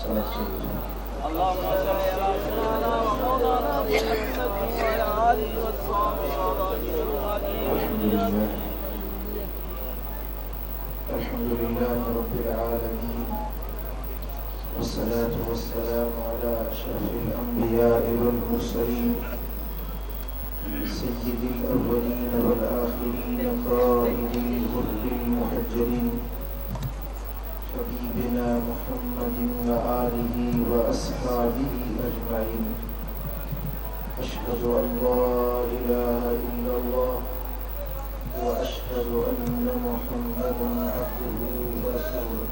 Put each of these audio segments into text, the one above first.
اللهم صل على سيدنا ومولانا محمد وعلى آله وصحبه وسلم. الحمد لله رب العالمين، والصلاة والسلام على أشرف الأنبياء والمرسلين سيد الأولين والآخرين قائد الغر المحجلين حبيبنا محمد وآله وأصحابه أجمعين. أشهد أن لا إله إلا الله وأشهد أن محمدا عبده ورسوله.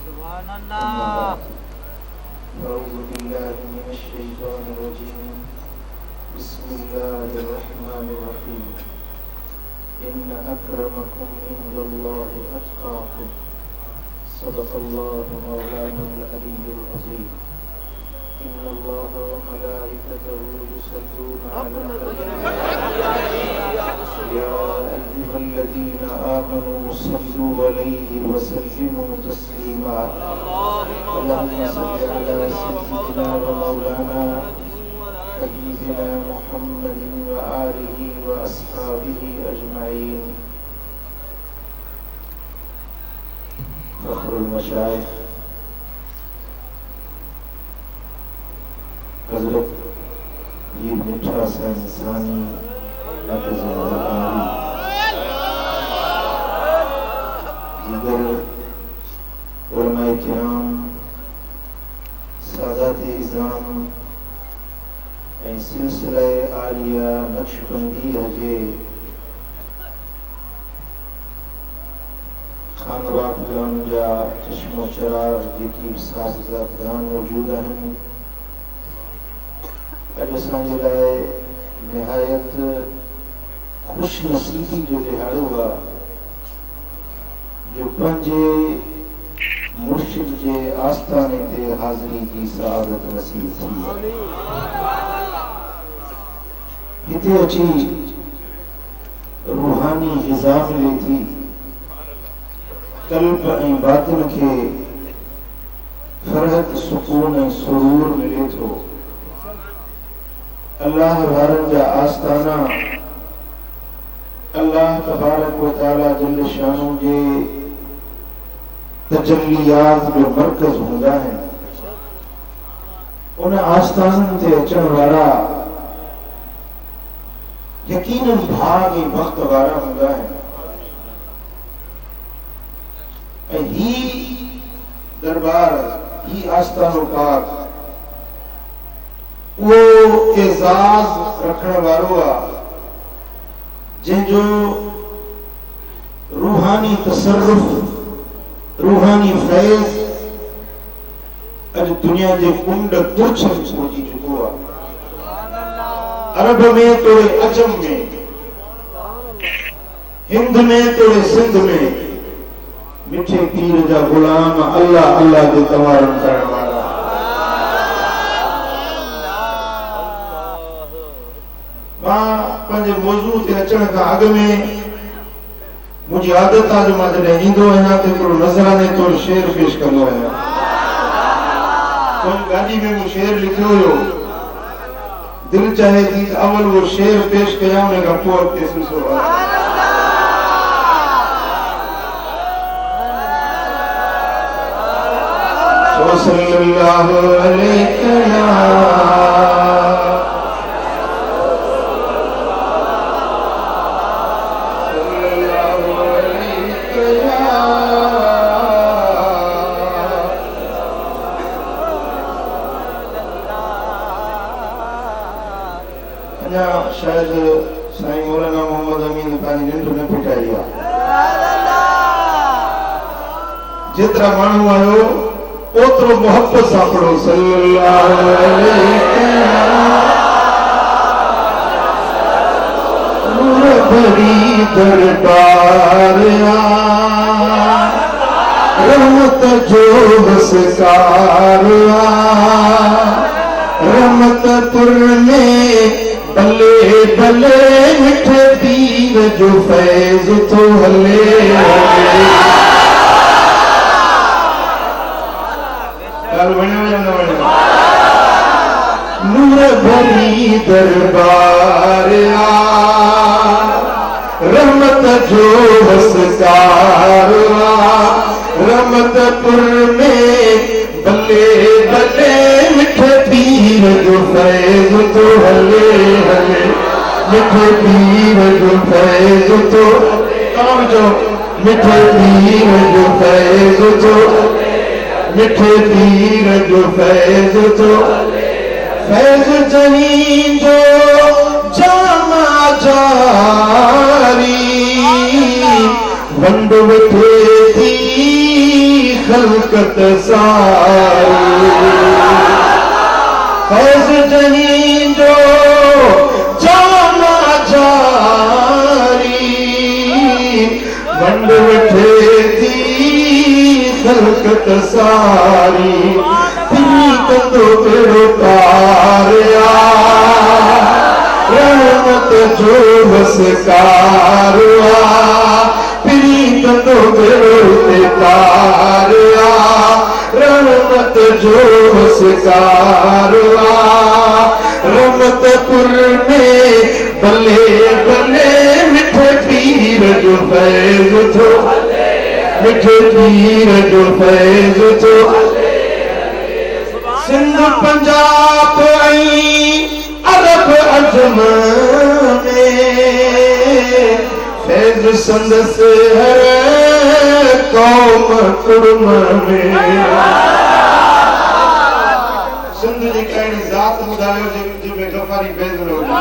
سبحان الله. أعوذ بالله من الشيطان الرجيم. بسم الله الرحمن الرحيم. إن أكرمكم عند الله أتقاكم. صدق الله مولانا العلي العظيم. إن الله وملائكته يصلون على النبي يا أيها الذين آمنوا صلوا عليه وسلموا تسليما. اللهم صل على سيدنا ومولانا حبيبنا محمد وآله وأصحابه أجمعين. فخر المشايخ हजरत ये मीठा सा इंसानी दीगर उलमाए किराम सादात इज़ाम सिलसिला आलिया नक्शबंदी हजे खानवादगान जा चश्मो चराग जेकी साज़ातगान मौजूद हैं। अज असांजे लाइ निहायत खुश नसीबी जो दिहाड़ो हुआ जो पंहिंजे मुर्शिद जे आस्थाने ते हाज़िरी जी सआदत नसीब थी। हिते अची रूहानी ग़िज़ा मिले थी, क़ल्ब ऐं बातिन खे फ़रहत सुकून ऐं सुरूर मिले थो। अल्लाह वारनि जा आस्थाना अल्लाह तबारक व तआला जल शानू जे तजल्लियात जो मरकज़ हूंदा आहिनि। उन आस्थाननि ते अचण वारा यकीनन भाग ऐं वक्त वारा हूंदा आहिनि। ऐं ही दरबार ही आस्थानो पाक वो एजाज रखण वारो आ जंहिंजो रूहानी तसर्रुफ रूहानी फैज़ अज दुनिया जे कुंड तुर्छ में पहुंची चुको आ। अरब में तोड़े अजम में, हिंद में तोड़े सिंध में मिठे पीर जा गुलाम अल्लाह अल्लाह के तवारन करण वाला। पंहिंजे मौज़ू ते अचण खां अॻु में मुंहिंजी आदत आहे जो मां जॾहिं ईंदो आहियां त हिकिड़ो नज़राने तौरु शेर पेश कंदो आहियां। गाॾी में मूं शेर लिखियो हुयो, दिलि चाहे थी त अवल उहो शेर पेश कयां, उन खां पोइ अॻिते सिलसिलो आहे। सल्लल्लाहु अलैहि शायद साईं मौलाना मोहम्मद अमीन पंहिंजी निंड न फिटाई आहे। जेतिरा माण्हू आयो ओतिरो मोहब्बत सां पढ़ो सल्लल्लाहु अलैहि भरी दरबार रहमत जो बसकार रहमत पुरने भले भले मिठे पीर जो फैज़ तो हले। गल बने हो जाना बने नूर भरी दरबार रहमत जो वसकार रहमतपुर में बल्ले बल्ले मिठे पीर जो फैज तो हले हले मिठे पीर जो फैज तो काम जो मिठे पीर जो फैज तो मिठे पीर जो फैज तो फैज जहीं जो जामा जारी वंड वठे थी खलकत सारी फैज जहीं जो जामा जारी वंड वठे थी खलकत सारी कंदो बेड़ो पारिया रहमत जो बसकारिया पिरी कंदो बेड़ो पारिया रहमत जो बसकारिया रहमतपुर में बल्ले बल्ले मिठे पीर जो फैज थो मिठे पीर जो फैज थो सिंध पंजाब अरब अजम में फैज संदस हर कौम कुर्म में सिंध जी कहिड़ी ज़ात ॿुधायो जिते गफ़ारी फैज न हुजे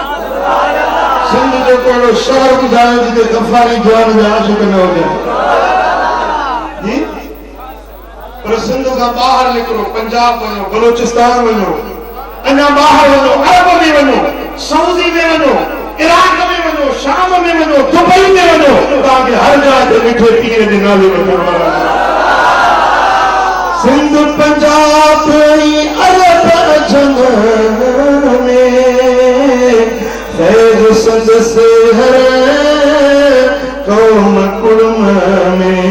सिंध जो कहिड़ो शहर ॿुधायो जिते गफ़ारी जवान जा आशिक़ न हुजनि पर सिंध खां ॿाहिरि निकिरो पंजाब वञो बलोचिस्तान वञो अञा ॿाहिरि वञो अरब में वञो सऊदी में वञो इराक में वञो शाम में वञो दुबई में वञो तव्हांखे हर जाइ ते मिठे पीर जे नाले वठण वारा सिंध पंजाब अरब अजम में फैज संदस हर कौम कुर्म में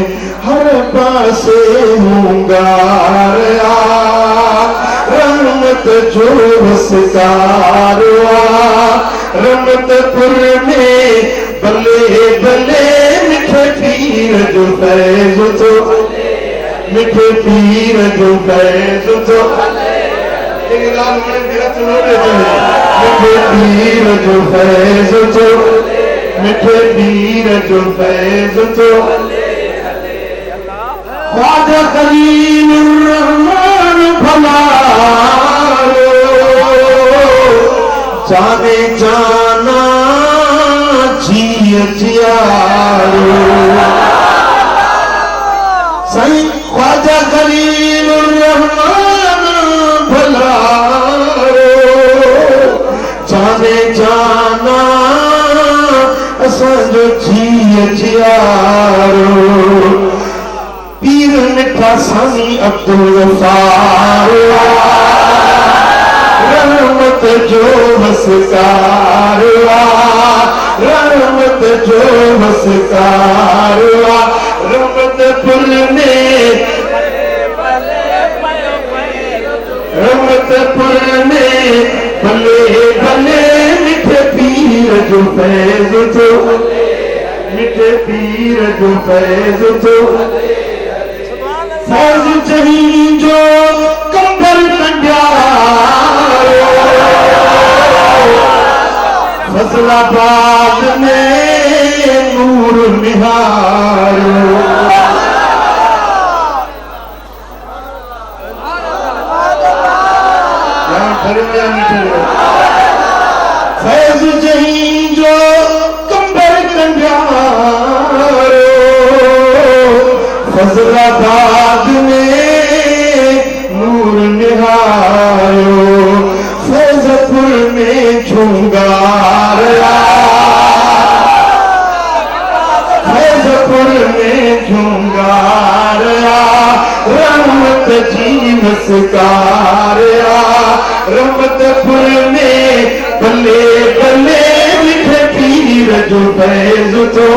हर पासे हूंगार रहमत जो वसकार रहमतपुर में बल्ले बल्ले मिठे पीर जो फैज तो मिठे पीर जो फैज तो मिठे पीर जो फैज तो मिठे पीर जो फैज तो ख्वाजा खलीलुर्रहमान भलारो जाने जाना जिय जियारो सही ख्वाजा खलीलुर्रहमान भलारो जाने जाना असांजो जिय जियारो पीर मिठा सानी अब्दुल गफ्फार रहमत जो वसकार रहमत जो वसकार रहमतपुर में रहमतपुर में भले भले मिठे पीर जो फैज तो मिठे पीर जो फैज तो फैज जहीं जो कंबर कंडियारो फजलाबाद में नूर निहारो फैज जहीं जो कंबर कंडियारो फजलाबाद में नूर निहारो फैजपुर में झुंगार फैजपुर में झुंगार रहमत जी मस्कार रहमतपुर में बल्ले बल्ले मिठे पीर जो फैज तो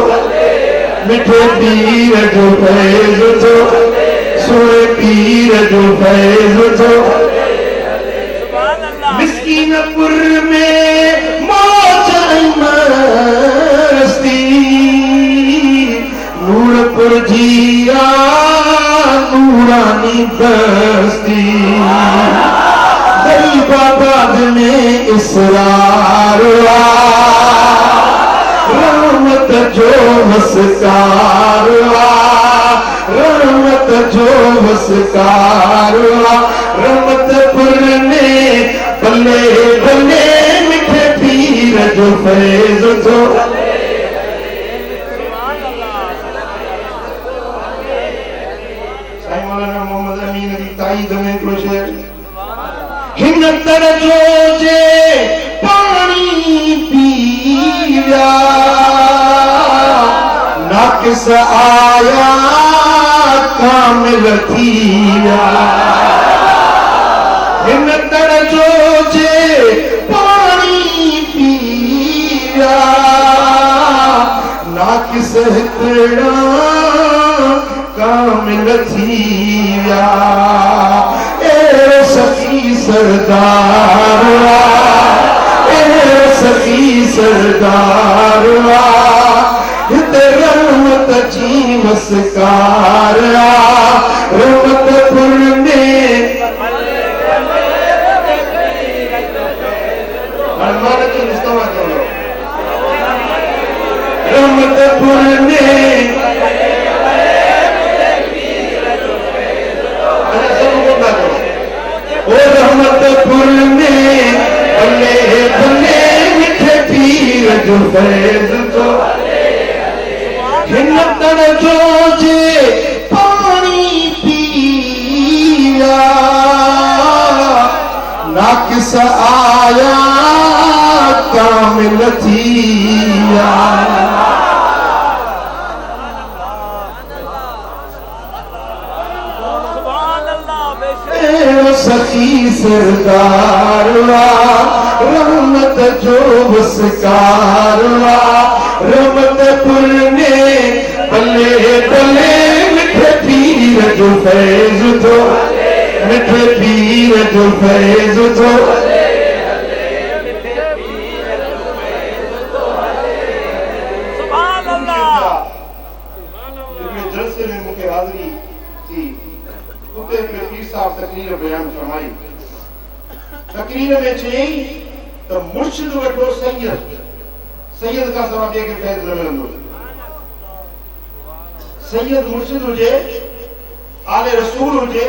मिठे पीर जो फैज तो सोए पीर जो फैज जो सुभान अल्लाह मिस्कीनपुर में मौज मस्ती नूरपुर जिया नूरानी बस्ती गरीबाबाद में इसरार रहमत जो वसकार रहमत जो वसकार रहमतपुर में बल्ले बल्ले मिठे पीर जो फैज जो मोहम्मद अमीन की ताईद में कुछ हिम्मत जो जे पानी पिया नाकिस आया कामिल थिया हिम्मत जो जे पानी पिया नाकिस हिकड़ा कामिल थिया सखी सरदार सखी सरदार रहमत जी वसकार रहमतपुर में रहमतपुर में रहमतपुर में बल्ले बल्ले मिठे पीर जो फैज जो हिम्मत जो जे पानी पिया नाकिस आया कामिल थिया सखी सरदार रहमत जो वसकार रहमतपुर में बल्ले बल्ले मिठे पीर जो फैज जो मिठे पीर जो फैज जो सुभान अल्लाह जलसे में मुझे हाजिरी थी पीर साहब तकरीर बयान फरमाई तकरीर में चई तो मुर्शिद वठो सैयद सैयद का सवा के फैज न मिलंदो सैयद मुर्शिद हुजे आले रसूल हुजे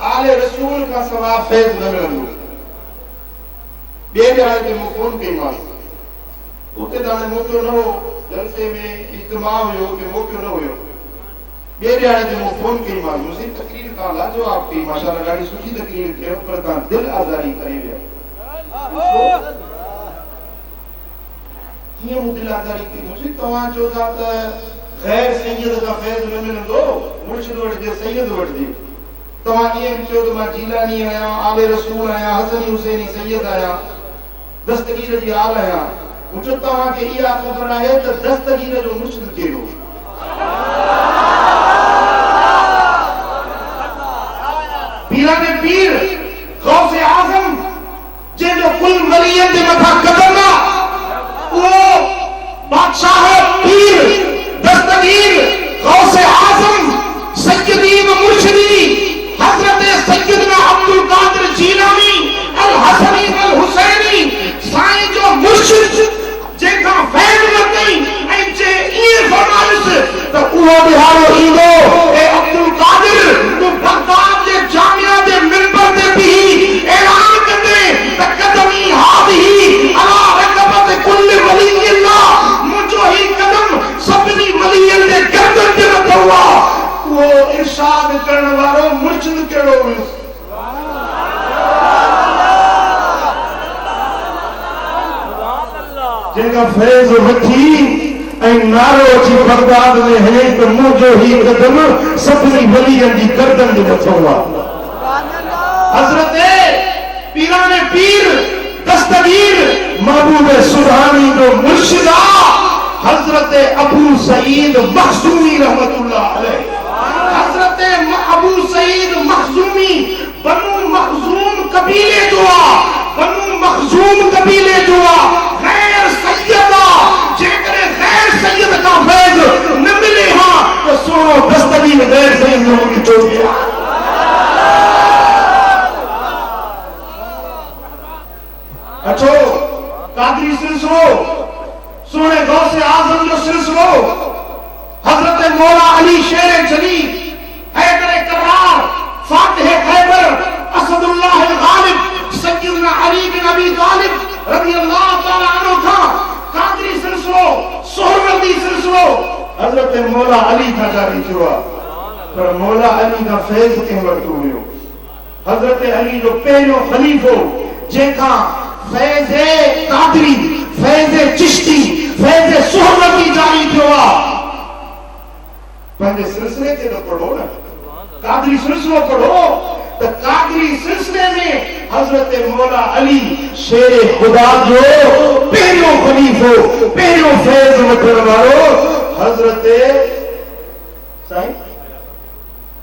आले रसूल का सवा फैज न मिलंदो बे ॼाणे ते मूं फोन कई मां उते दाने मौक़ो न हो जलसे में इज्तिमा हुयो कि मौक़ो न हुयो बे ॼाणे ते मूं फोन कई मां मुंहिंजी तकरीर का लाजवाब की माशाअल्लाह ॾाढी सुठी तकरीर कयो पर तव्हां दिल आज़ारी करे विया कीअं मूं दिल आज़ारी कई मुंहिंजी तव्हां चओ था त ग़ैर सैयद का फैज़ न मिलंदो मुर्शिद वटि सैयद वटि तव्हां ईअं चयो त मां जीलानी आहियां आले रसूल आहियां हसनी हुसैनी सैयद आहियां दस्तगीर जी आल आहियां मूं चयो तव्हांखे इहा ख़बर आहे त दस्तगीर जो मुर्शिद कहिड़ो पीराने पीर गौसे आज़म जो कुल वलियत के मथा कदम वो बादशाह पीर दस्तगीर गौसे आज़म सैयदी व मुर्शिदी हजरत सैयदना अब्दुल कादिर जीलानी अल हसनी अल हुसैनी साईं जो मुर्शिद जेका फैज़ वरतई ऐं जे इहे फरमाइश त उहो बिहारो ईंदो ए अब्दुल कादिर तू बगदाद जे जामिया जे मिंबर ते भी ऐलान कंदे त कदमी हादी अला रकबत कुल वलियल्लाह मुझो ही कदम सभिनी वलियन जे गर्दन ते रखो वो इरशाद करण वारो मुर्शिद कहिड़ो हुयो जेका फैज़ वठी ऐं नारो अची बगदाद में हले त मुंहिंजो ही कदम सभिनी वलियन जी गर्दन ते रखो हज़रत पीराने पीर दस्तगीर महबूब सुभानी जो मुर्शिदा हज़रत अबू सईद मखसूमी रहमतुल्लाह अलैह हज़रत सईद मखजूमी बनु मखजूम कबीले दुआ बनु मखजूम कबीले दुआ गैर सैयदा जेकर गैर सैयद का फैज न मिले हां तो सुनो दस्तगीर गैर सैयद लोगों की चोटियां अच्छो कादरी सिलसिलो सुने गौसे आजम जो सिलसिलो हजरत मौला अली शेर जली हैदर करार फातिह खैबर असदुल्लाह गालिब सय्यदना अली बिन अबी तालिब रज़ी अल्लाह तआला अन्हु का कादरी सिलसिलो सोहरवर्दी सिलसिलो हजरत मौला अली का जारी हुआ पर मौला अली का फैज के वक्त हुयो हजरत अली जो पहलो खलीफो जेका फैज कादरी फैज चिश्ती फैज सोहरवर्दी जारी हुआ पंहिंजे सिलसिले ते तो पढ़ो ना कादरी सिलसिलो पढ़ो तो कादरी सिलसिले में हजरत मौला अली शेर खुदा जो पहलो खलीफो पहलो फैज वठण वालो हजरत साईं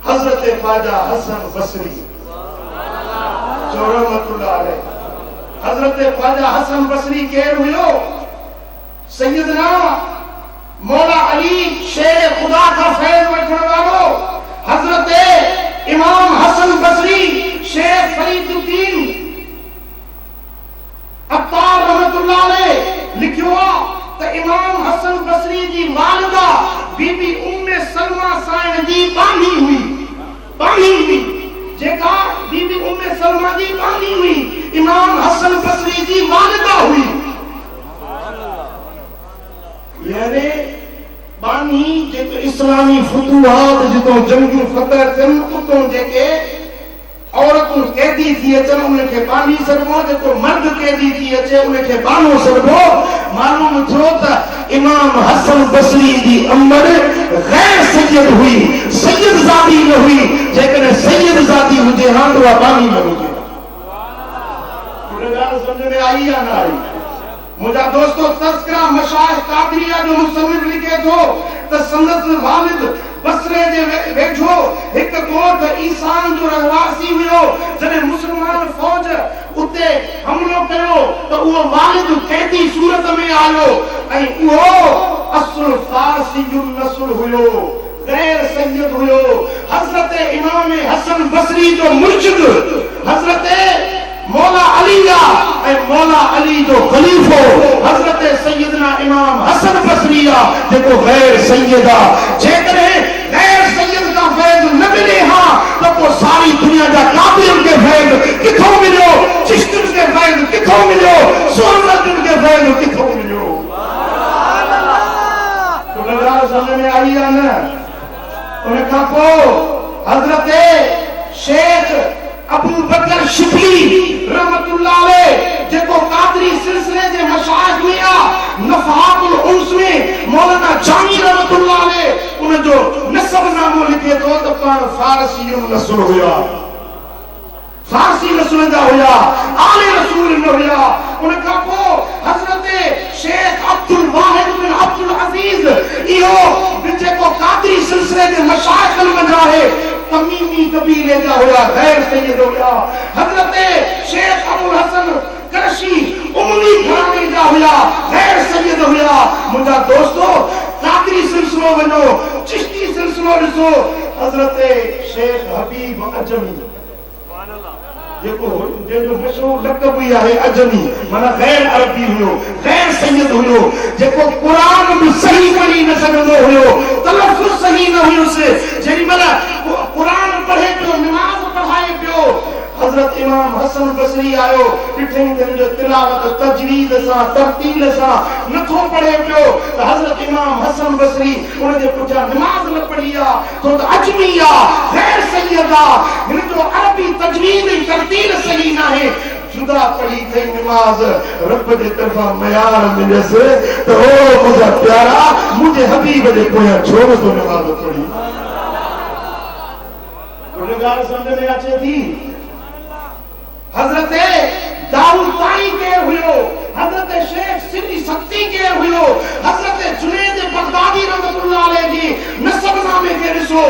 हजरत ख्वाजा हसन बसरी रहमतुल्लाह अलैह हजरत ख्वाजा हसन बसरी केर हुयो सैयदना मौला अली शेर खुदा का फैज वठण वालो हजरत इमाम हसन बसरी शेख फरीदुद्दीन अत्तार रहमतुल्लाह अलैह लिखियो तो इमाम हसन बसरी जी वालिदा बीबी उम्मे सलमा साईं जी बानी हुई जेका बीबी उम्मे सलमा जी बानी हुई इमाम हसन बसरी जी वालिदा हुई यानी बानी जेको इस्लामी फुतुहात जितो जंगी फतह थियन उतो जेके औरतूं कैदी थी अचन उनखे बानी सघबो जेको मर्द कैदी थी अचे उनखे बानो सघबो मालूम थियो त इमाम हसन बसरी जी अमर गैर सैयद हुई सैयद ज़ादी न हुई जेकॾहिं सैयद ज़ादी हुजे हां तो बानी न हुजे पूरी ॻाल्हि समझ में आई या न आई मुझा दोस्तों तस्करा मशाइख कादरिया जो मुसन्निफ लिखे थो त संदस वालिद बसरे जे वेठो एक कोट ईसान जो रहवासी हुयो जने मुसलमान फौज उते हमलो कयो तो वो वालिद कैदी सूरत में आयो ऐं वो असुल फारसी जो नस्ल हुयो गैर सैयद हुयो हजरत इमाम हसन बसरी जो मुर्शिद हजरत मौला अली मौला अली जो खलीफो हजरत सैयदना इमाम हसन बसरिया जेको गैर सैयदा जेकरे गैर सैयद का फैज न मिले हां तो को सारी दुनिया का कादिर के फैज किथों मिलो चिश्ती के फैज किथों मिलो सोहरवर्दी के फैज किथों मिलो तो लगा समझ में आई या ना उन्हें कहा हजरत शेख अबू बकर शिबली रहमतुल्लाह अलैह जेको कादरी सिलसिले जे मशाइख हुआ नफहातुल उन्स में मौलाना जामी रहमतुल्लाह अलैह उन जो नसब नामो लिखे तो पान फारसी जो नस्ल हुआ फारसी नस्ल जा हुआ आले रसूल न हुआ उनका को हजरत शेख अब्दुल वाहिद बिन अब्दुल अजीज इहो जेको कादरी सिलसिले जे मशाइख मंझा है तमीमी कबीले जा हुआ गैर सैयद हुआ हजरत शेख अबुल हसन करशी उम्मी घराने जा हुआ गैर सैयद हुआ मुझा दोस्तों कादरी सिलसिलो वनो चिश्ती सिलसिलो ॾिसो हजरत शेख हबीब अजमी जेको जो मशहूर लक़ब ही है अजमी माना गैर अरबी हुयो गैर सैयद हुयो जेको कुरान भी सही पढ़ी न सकंदो हुयो तलफ़ुज़ सही न हुयो से जेडी मला कुरान पढ़े पियो नमाज पढ़ाए पियो हजरत इमाम हसन बसरी आयो ॾिठई त जो तिलावत तजवीद सां तरतील सां नथो पढ़े पियो त हजरत इमाम हसन बसरी उन जे पुठियां नमाज न पढ़ी आ तो त अजमी आ गैर सैयद आ हिन जो अरबी तजवीद ऐं तरतील सही न आहे जुदा पढ़ी थई नमाज रब जे तरफां मयार मिलस त ओ मुंहिंजा प्यारा मुंहिंजे हबीब जे पोयां छो नथो नमाज पढ़ी उन ॻाल्हि सम्झ में अचे थी हजरत दाऊद ताई के हुयो हजरत शेख सिद्दी सत्ती के हुयो हजरत जुनैद बगदादी रहमतुल्लाह अलैह जी नसब नामे के ॾिसो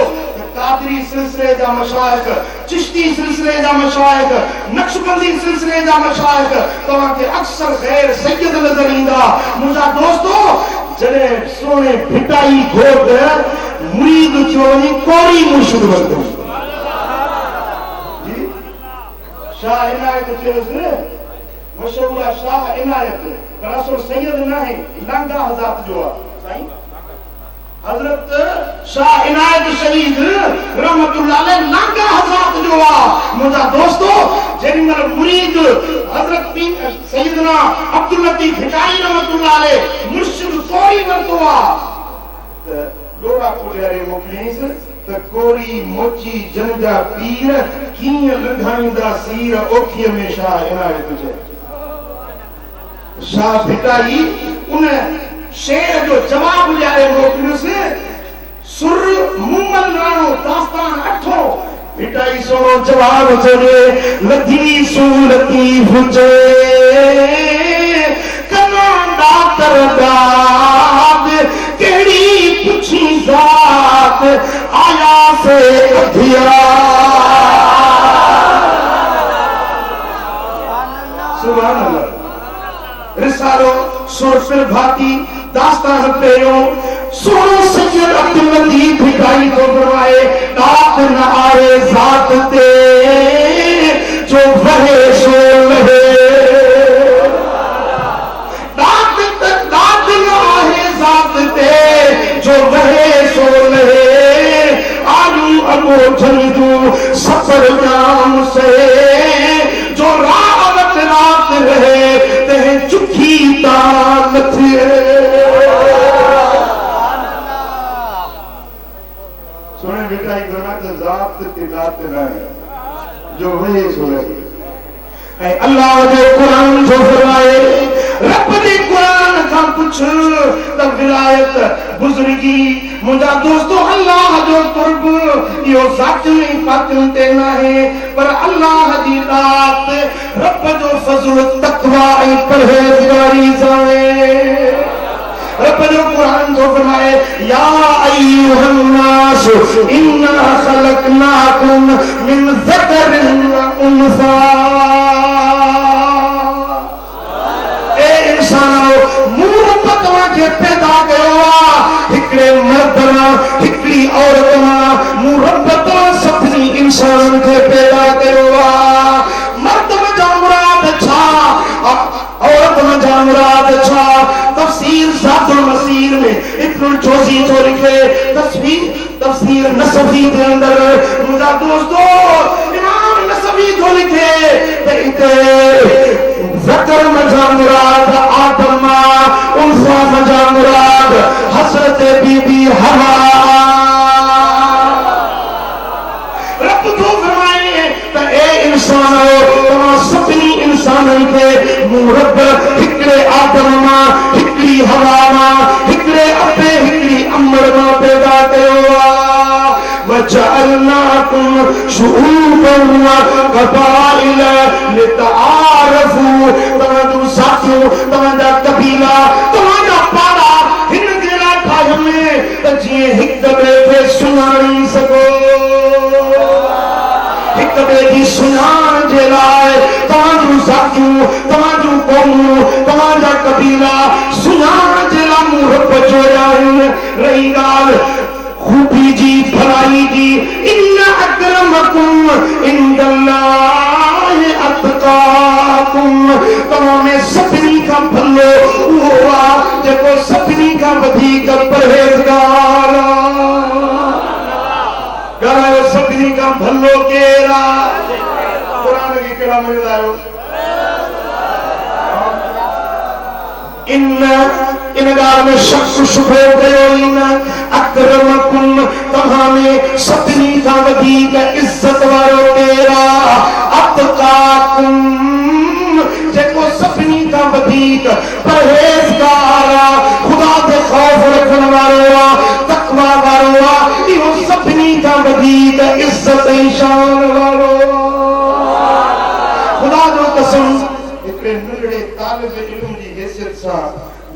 कादरी सिलसिले जा मशाइख, चिश्ती सिलसिले जा मशाइख, नक्शबंदी सिलसिले जा मशाइख तव्हां खे अक्सर गैर सैयद नज़र ईंदा। मुंहिंजा दोस्तो, जॾहिं सोने भिटाई घोट मुरीद थियो वञे कोरी मुर्शिद बणंदो। जी शाह इनायत चयोसि मशहूर शाह इनायत, पर असुल सैयद न आहे, लांगा हज़ात जो आहे। साईं हजरत शाह इनायत शहीद रहमतुल्लाह अलैह लांगा हज़ात जो आहे। मुंहिंजा दोस्तो, जेॾी महिल मुरीद हजरत सैयदना अब्दुल लतीफ भिटाई रहमतुल्लाह अलैह मुर्शिद कोरी वरितो आहे त डोरा खोलियारे मोकिलियसि त कोरी मोची जन जा पीर कीअं लंघाईंदा सीर ओखीअ में शाह इनायत चए। शाह भिटाई उन शेर जो जवाब ॾियारे मोकिलियुसि। सुर मुमल राणो दास्तान अठो भिटाई सोनो जवाब थो ॾे। लधी सूरती हुजे कनो डाकर दाद कहिड़ी पुछी ज़ात आया से अधिया। सुभान अल्लाह। रिसालो सुर फिर भाती दास्तान पहिरियों सोनो सैयद अब्दुल लतीफ भिटाई को फरमाए, डाक न आए ज़ात ते जो वहे सो लहे। डाक न आए ज़ात ते जो वहे सो लहे। आलू अगो झंडू सफर जाम से जो रात रात रहे ते चुखी तान थिए। सुने बेटा एक ज़ात ते दात न है जो वही सुने। अल्लाह जो कुरान जो फरमाए, रब ने कुरान का कुछ तब विलायत बुजुर्गी। मुंहिंजा दोस्तो, अल्लाह जो कुर्ब इहो ज़ात में पातिन ते न आहे, पर अल्लाह जी दात रब जो फज़ल तक़वा ऐं परहेज़गारी सां आहे। रब जो कुरान जो फरमाए, या अय्युहन नास इन्ना खलकनाकुम मिन ज़करिन व उन्सा। ए इंसानो, मूं रब तव्हांखे पैदा कयो आहे हिकिड़े मर्द मां हिकिड़ी औरत मां। मूं रब तव्हां सभिनी इंसाननि खे पैदा कयो आहे। मर्द में जा मुराद छा, औरत में जा मुराद छा? तफसीर ज़ातुल मसीर में इब्नुल जोज़ी जो लिखे, तफसीर नसफी के अंदर मुंहिंजा दोस्तो इमाम नसफी जो लिखे त इते ज़कर में जा मुराद आदम मां, उन्सा में जा मुराद हज़रत बीबी हवा। रब जो फरमाए त ए इंसानो, तव्हां सभिनी इंसाननि खे मूं रब हिकिड़े आदम मां, हिकिड़ी हवा मां, हिकिड़े अबे हिकिड़ी अमर मां पैदा कयो आहे। वजअलनाकुम शुऊबन व क़बाइल लितआरफू। तव्हांजो साथियो, तव्हांजा कबीला, तव्हांजा पाड़ा हिन जहिड़ा ठाहियो में त जीअं हिक ॿिए खे सुञाणी सघो। हिक ॿिए जी सुञाण जे लाइ तव्हांजो साथियूं, तव्हांजो क़ौमूं, तव्हांजा कबीला सुञाण जे लाइ मूं रब जोड़िया आहिनि। रही ॻाल्हि खूबी जी, भलाई जी, इन्न अक्रमकुम इंदल्लाहि अत्क़ाकुम। तव्हां में सभिनी खां भलो उहो आहे जेको सभिनी खां वधीक परहेज़गार आहे। ॻाल्हायो, सभिनी खां भलो केरु आहे? क़ुरान खे कहिड़ा मञंदा आहियो? इन ॻाल्हि में शक शुबो कयो ई न। अक्रमकुम, तव्हां में सभिनी खां वधीक इज़त वारो केरु आहे? अत्क़ाकुम, जेको सभिनी खां वधीक परहेज़गार आहे, ख़ुदा ते ख़ौफ़ रखण वारो आहे, तक़वा वारो आहे। इहो सभिनी खां वधीक इज़त ऐं शान वारो आहे। ख़ुदा जो कसम, हिकिड़े नंढड़े तालिब इल्म जी हैसियत सां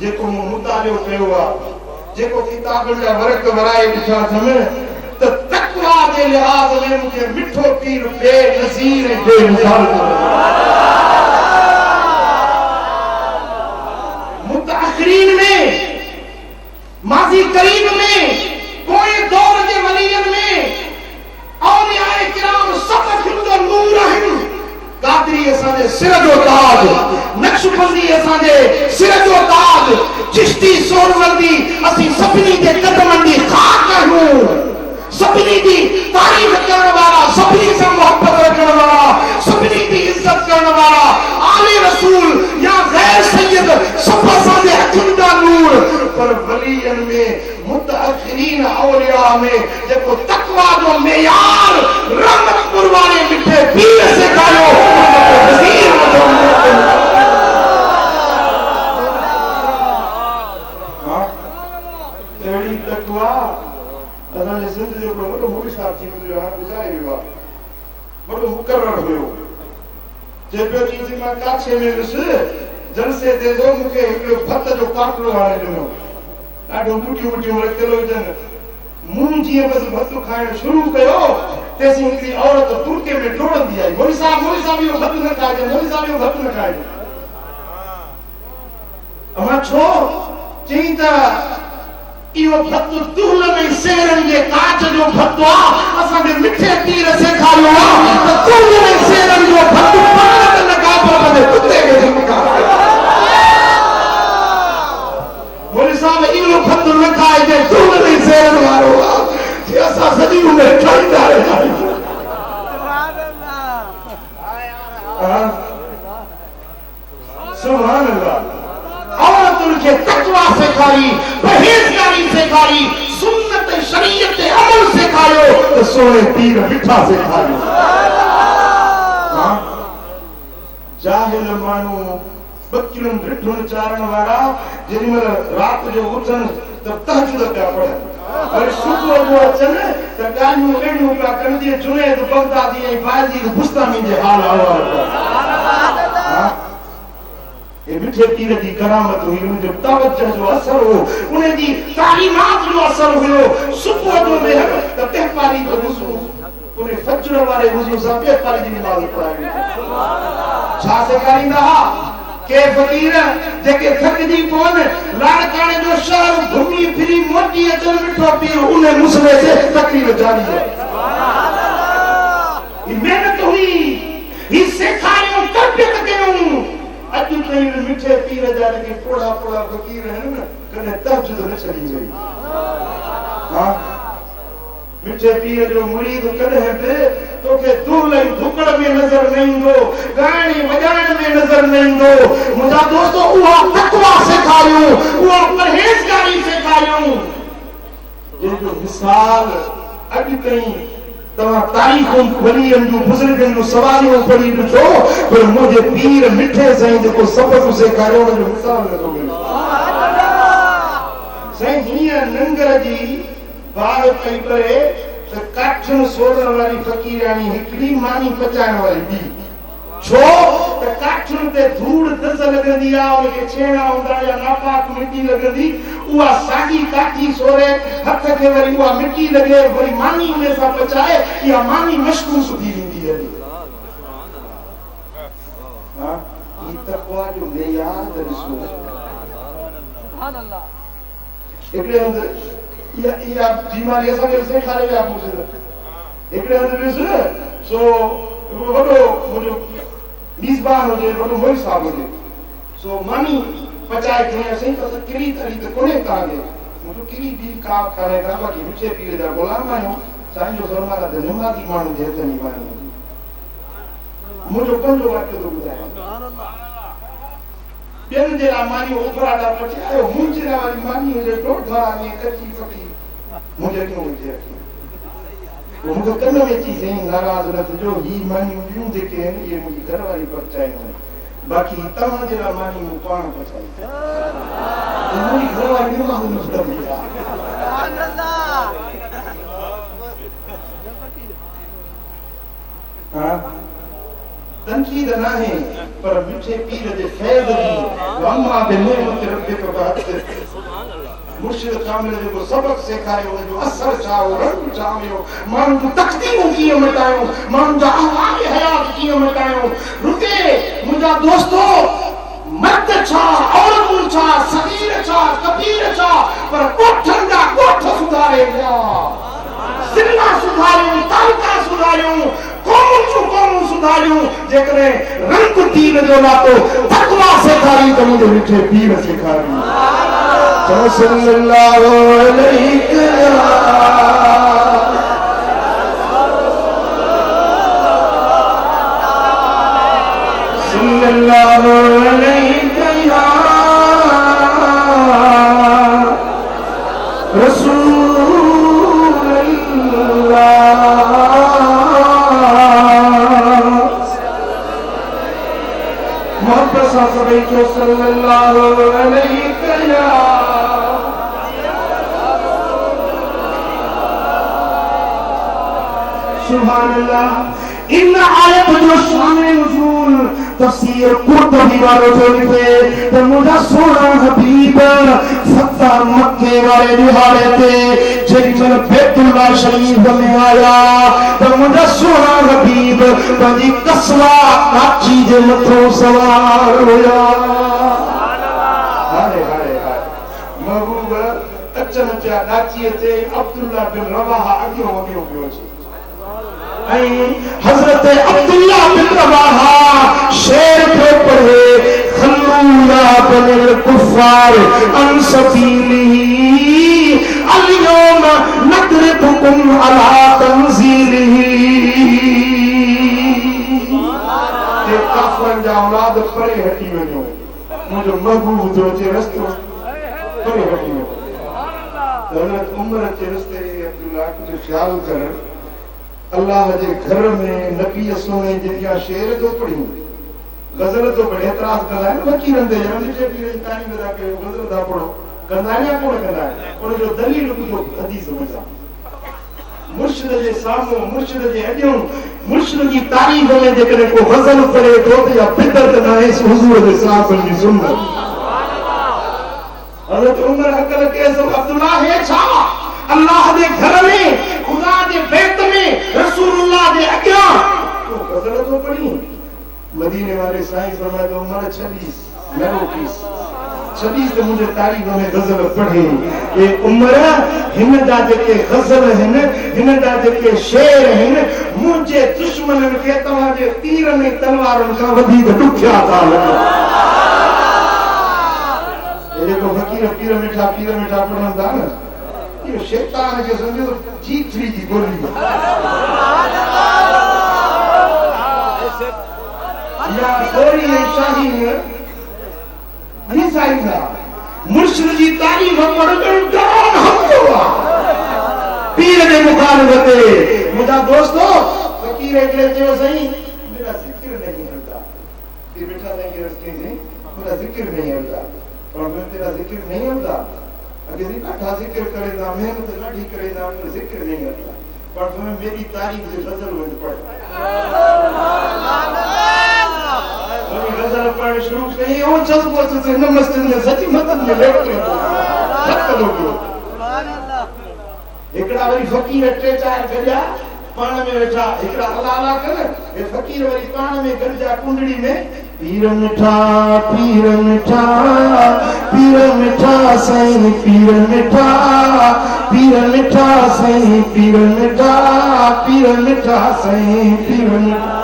जेको मूं मुतालियो कयो आहे, जेको किताबुनि जा वर्क वराए ॾिठा अथमि, त तक़वा जे लिहाज में मुझे मिठो पीर बेनज़ीर बेमिसाल मुतअखिरीन में माजी करीब में कोई दौर के वलियन में औलियाए किराम सब खिलदो नूर हैं कादरी असांजे सिर जो ताज नक्शबंदी असांजे सिर जो ताज चिश्ती सोरवंदी असी सभिनी जे कदमनि दी खाक आहियूं सभिनी दी तारीफ करण वाला सभिनी से मोहब्बत रखण वाला सभिनी दी इज्जत करण वाला आले रसूल या गैर सैयद सब असांजे अखियुनि जा नूर पर वलियन में मुतअखिरीन औलिया में जेको तकवा जो मेयार रहमतपुर वाले मिठे पीर सेखारियो वज़ीर अहिड़ी तकवा असांजे सिंध जो हिकिड़ो वॾो मुफ़्ती साहिब थी गुज़रियो हाणे गुज़ारे वियो आहे वॾो मुक़ररु हुयो चए पियो जी मां काछे में वियुसि जलसे ते जो मूंखे हिकिड़ो भत जो पाटलो हाणे ॾिनो ॾाढो मुटियूं मुटियूं रखियल हुजनि मूं जीअं बसि भत खाइण शुरू कयो तेसीं हिकिड़ी औरत बुरके में डोड़ंदी आई मौली साहिब इहो भत न खाइजे मौली साहिब इहो भत न खाइजे मां छो चई त इहो भत दुहल में सेरनि जे काच जो भत आहे असांजे मिठे पीर सेखारियो आहे त दुहल में सेरनि जो भत पाण न कापो पंहिंजे कुते खे ज़िम्मेदार मौली साहिब इहो भत न खाइजे दुहल में सेरनि वारो आहे जे असां सॼी उमिरि खाईंदा रहिया आहियूं सुभान अल्लाह औरतुनि खे तक़वा सेखारी परहेज़गारी सेखारी सुन्नत शरीयत अमल सेखारियो त सोने पीर मिठा सेखारियो जाहिल माण्हू बकियुनि ॾिठुनि चारण वारा जेॾीमहिल राति जो उथनि त तहजुद पिया पढ़नि वरी सुबुह जो अचनि त ॻाल्हियूं अहिड़ियूं पिया कनि जीअं जुनैद बगदादी ऐं बायज़ीद बुस्तामी जे हाल अहिवाल ये मिठे पीर की करामत हुई उनके तवज्जो जो असर हो उन्हें दी तालीमात जो असर हुयो सुबह जो में तते पारी जो वुजू उन्हें फजर वाले वुजू से पे पारी जी नमाज पढ़ाई छा सेखारींदा के फकीर जेके थकजी पवन लाड़काणे जो शहर घुमी फिरी मोटी अचन मिठो पीर उन्हें मुसले से तकरीर जारी है ये मेहनत हुई ये सेखारियो तरबियत कयूं अॼु ताईं मिठे पीर जा जेके पोड़ा पोड़ा फकीर आहिनि न कॾहिं तहजुद न छॾी वई मिठे पीर जो मुरीद कॾहिं बि तोखे दुहल धुकड़ में नज़र न ईंदो ॻाइण वॼाइण में नज़र न ईंदो मुंहिंजा दोस्तो उहा तक़वा सेखारियूं उहा परहेज़गारी सेखारियूं जंहिंजो मिसाल अॼु ताईं तव्हां तारीख़ूं वलियनि जूं बुज़ुर्गनि जूं सवालियूं पढ़ी ॾिठो पर मुंहिंजे पीर मिठे साईं जेको सबक़ सेखारियो हुनजो मिसाल नथो मिले साईं हीअं नंगर जी बार कई करे त काठियुनि सोरण वारी फ़क़ीराणी हिकिड़ी मानी पचाइण वारी ॿी छो त काठियुनि ते धूड़ दज़ लॻंदी आहे उनखे छेड़ा हूंदा या नापाक मिटी लॻंदी उहा साॻी काठी सोरे हथ खे वरी उहा मिटी लॻे वरी मानी उन सां पचाए इहा मानी मशकूस थी वेंदी आहे ही तक़वा जो मेयार त ॾिसो सुभान अल्लाह हिकिड़े हंधि इहा बीमारी असांखे सेखारे विया हिकिड़े हंधि ॾिस सो वॾो मुंहिंजो मीज़बान हुजे वॾो मोई साहब हुजे सो मानी पचाए खणी असीं त किरी तरी त कोन्हे तव्हांखे मुंहिंजो किरी बि का करे का बाक़ी मिठे पीर जा ग़ुलाम आहियूं साईं जो फरमान आहे त निमाज़ी माण्हू जे हथ में मानी मुंहिंजो पंहिंजो वाक्य थो ॿुधायां ॿियनि जे लाइ मानियूं उभराटा पचायो मुंहिंजे लाइ वारी मानी हुजे ॾोढा में कची पकी मुंहिंजे अॻियां हुजे मुंहिंजो कन में अची साईं नाराज़ न थिजो ही मानियूं ॿियूं जेके आहिनि इहे मुंहिंजी घरवारी पचायूं आहिनि बाक़ी तव्हांजे लाइ मानी मूं पाण पचाई मुंहिंजी घरवारी न मां तनकीद न है पर मिठे पीर जे फैज़ जी वम्मा बे नेमत रब्बिक मुर्शिद कामिल जो सबक सेखारियो जो असर चाहो रंग चाहो माण्हू जूं तकलीफ़ूं कीअं मिटायूं माण्हू जा अहवाल हयात कीअं मिटायूं रुके मुंहिंजा दोस्तो मर्द छा औरतूं छा सगीर छा कबीर छा पर ॻोठनि जा ॻोठ सुधारे पिया ज़िला सुधारियूं तालुका सुधारियूं क़ौमूं सुधारियूं जेकॾहिं रंग दीन जो नातो तक़वा सेखारी त मुंहिंजे मिठे पीर सेखारी सल्लल्लाहु अलैहि सल्लल्लाहु अलैहि मोहब्बत सां सभई चओ सल्लल्लाहु अलैहि सुभान अल्लाह इन आयत जो शान नुज़ूल तफसीर कुर्तबी वारो जो लिखे त मुंहिंजा सोना हबीब फतह मक्के वारे दिहाड़े ते जेॾी महिल बैतुल्लाह शरीफ में आया त मुंहिंजा सोना हबीब पंहिंजी कसवा काची जे मथां सवार हुया हाय हाय हाय महबूब अचन पिया काचीअ ते अब्दुल्लाह बिन रवाहा अॻियों वॻियो पियो अचे हजरत अब्दुल्ला बिन रवाहा शेर पे पढ़े खल्लूया बनिल कुफार अन सबीलिही अल-यौम नदरिबुकुम अला तंजीलिही ते काफरन जा औलाद परे हटी वञो मुंहिंजो महबूब जो अचे रस्तो परे हटी वञो हजरत उमर जे रस्ते अब्दुल्ला जो ख्याल करण अल्लाह जे घर में नबी सोने जेतिया शेर तो पढ़ियूं गज़ल तो पढ़े एतराज कंदा आहिनि वकीरनि ते जेके पीर जी तारीफ़ था कयो गज़ल था पढ़ो कंदा आहिनि या कोन कंदा आहिनि उन जो दलील ॿुधो हदीस मज़ा मुर्शिद जे साम्हूं मुर्शिद जे अॻियों मुर्शिद जी तारीफ़ में जेकॾहिं को गज़ल पढ़े थो त या बिदअत न आहे हुज़ूर जे साहबनि जी सुन्नत हज़रत उमर अकल के सब अब्दुल्लाह है छा अल्लाह दे घर में खुदा दे बैत में रसूलुल्लाह दे अगिया तो गज़ल तो पढ़ी मदीने वाले साईं फरमाए तो उमर 26 मैं रोकीस 26 तो मुझे तारीख में गज़ल पढ़े ये उमर हिन जा जेके गज़ल हिन हिन जा जेके शेर हिन मुझे दुश्मनन के तवा जे तीर में तलवारन का वधीक दुखिया था लगे ये को फकीर पीर मिठा पढ़ंदा न ये शैतान के समझो G3 की गोली या गोरी शाही निसाइदा मुर्शिद जी तारीफ पढ़कर डर हुआ पीर ने मुखालफते मुझा दोस्तों फकीर एकले जो सही मेरा जिक्र नहीं होता ये बेटा नहीं के रस्ते से मेरा जिक्र नहीं होता और मैं तेरा जिक्र नहीं होता अगर ये ना जिक्र करे ना मेहनत लाठी करे ना तो जिक्र नहीं होता पर तुम्हें मेरी तारीफ से गज़ल में पढ़ गज़ल पढ़ शुरू करी और चल बोलते थे न मस्जिद में सच्ची मदद में बैठ के सत लोग एकड़ा वरी फकीर टे चार गजा पाण में वेठा एकड़ा अलाला कर ये फकीर वरी पाण में गजा कुंडड़ी में पीर मिठा सही पीर मिठा सही पीर मिठा सही पीर मिठा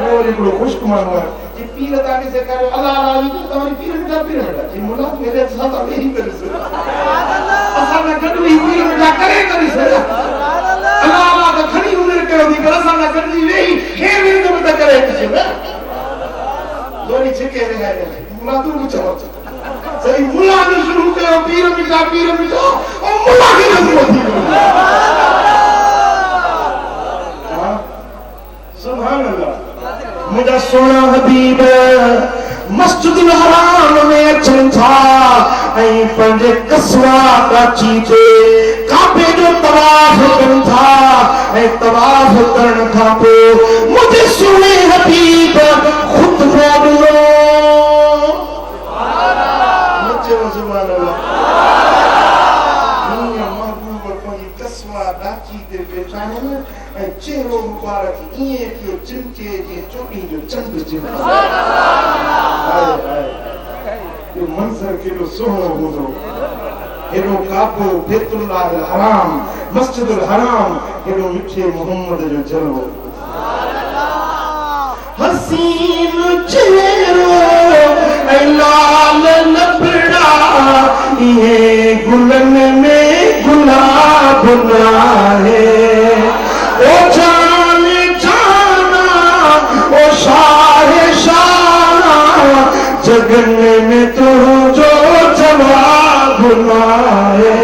और एकड़ो खुश्क मानो है कि पीर ताके से करे अल्लाह अल्लाह तो तुम्हारी पीर मिठा कि मुला मेरे साथ अभी ही कर से असा ना गडवी पीर मिठा करे करी से अल्लाह अल्लाह का खड़ी उम्र के दी कर असा ना गडवी वेही हे वीर तो मत करे किसी में दोनी छिके रहे हैं मुला तू कुछ सही मुला ने शुरू करो पीर मिठा और मुला की नजर थी सुभान अल्लाह मुझा सोना हबीब मस्जिदुल हराम में अचन था ऐं पंहिंजे कसवा काची ते काबे जो तवाफ कन था ऐं तवाफ करण खां पोइ मुझे सोने हबीब खुद ॾिनो सुभान अल्लाह ये पियो चिमके जे चोटी जो चंद चिमके ये मंजर केॾो सुहिणो हूंदो हेॾो काबो बैतुल्लाह हराम मस्जिदुल हराम हेॾो मिठे मोहम्मद जो जलवो हसीन चेहरो ऐं लाल लबड़ा ये गुलन में गुलाब नाहे ओ जान जाना ओ शाह शाना जगन में तू जो जवाब नाहे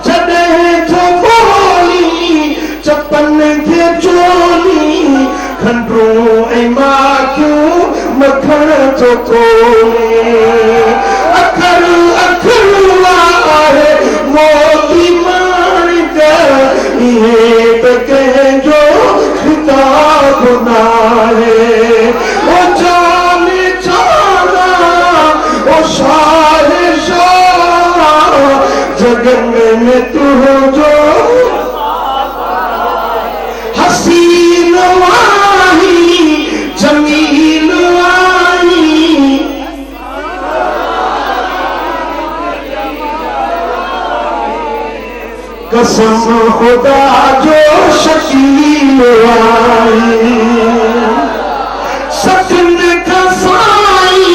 जॾहिं जो बोली चपन खे चोली खंडू ऐं माखियूं मखण जो कोले अखर अखर आहे मोती माणिक इहे त कंहिंजो ख़िताब नाहे ओ जान जाना ओ शाह शाह जगन में तुंहिंजो हसीन वाही जमील वाही कसम खुदा जो शकील वाही सचन कसाई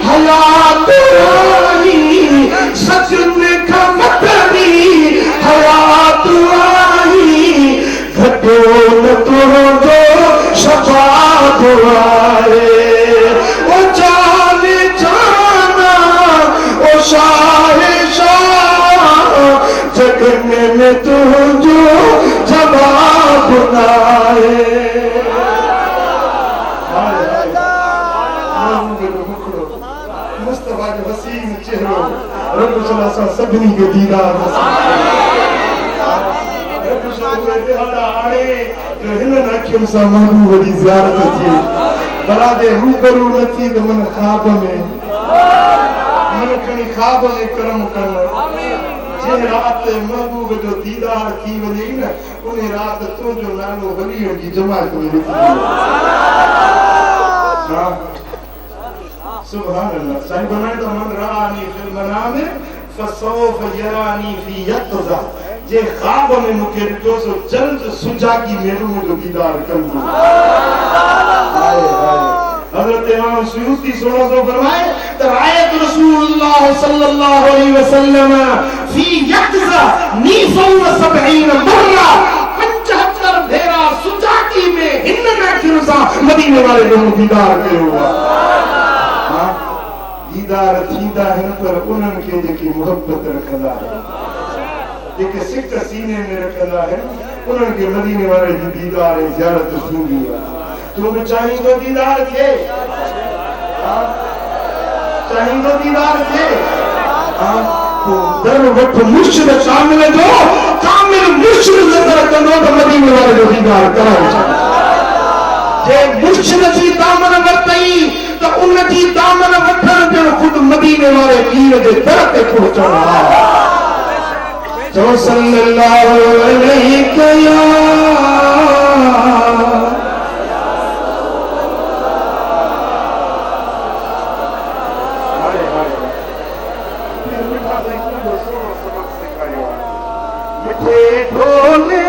हयात वाही सचन का मतरी हयात वाही घटो न तुंहिंजो शफात वाहे ओ जान जाना ओ शाह शाह जगन में तुंहिंजो जवाब नाहे मुस्तफा जो हसीन चेहरो रब सल्लल्लाहु अलैहि वसल्लम सभिनी खे दीदार रब सल्लल्लाहु आणे जो हिननि अखियुनि सां महबूब जी ज़ियारत थी भला जे रूबरू न थी त मन ख़्वाब में मन खणी ख़्वाब में करम कनि जे रात महबूब जो दीदार थी वञे न उन रात तुंहिंजो नालो वलीअ जी जमात में लिखी सुभान अल्लाह साईं बनाए तो मन रानी फिल मनाम फसौफ यरानी फी यक़ज़ा जे ख्वाब में मुखे ॾिठो सो जल्द सुजागी में मुंहिंजो दीदार कंदो हाय हाय हज़रत इमाम सुयूती सुनो सो फरमाए त रायत रसूलुल्लाह सल्लल्लाहु अलैहि वसल्लम फी यक़ज़ा नीफ़न व सबईन मर्रा 75 भेरा सुजागी में हिन नाखियुनि सां मदीने वाले जो दीदार कयो हां दीदार थींदा आहिनि पर उन्हनि खे जेकी मोहब्बत रखंदा आहिनि जेके सिक सीने में रखंदा आहिनि उन्हनि खे मदीने वारे जी दीदार ऐं ज़ियारत थींदी आहे तूं बि चाहींदो दीदार थिए चाहींदो दीदार थिए दर वठ मुर्शिद कामिल जो कामिल मुर्शिद नज़र कंदो त मदीने वारे जो दीदार कराए जे मुर्शिद जी दामन वरतई त उन जी दामन वठण जो खुद मदीने वारे पीर जे दर ते पहुचणो आहे तो सल्लल्लाहु अलैहि मिठे ढोले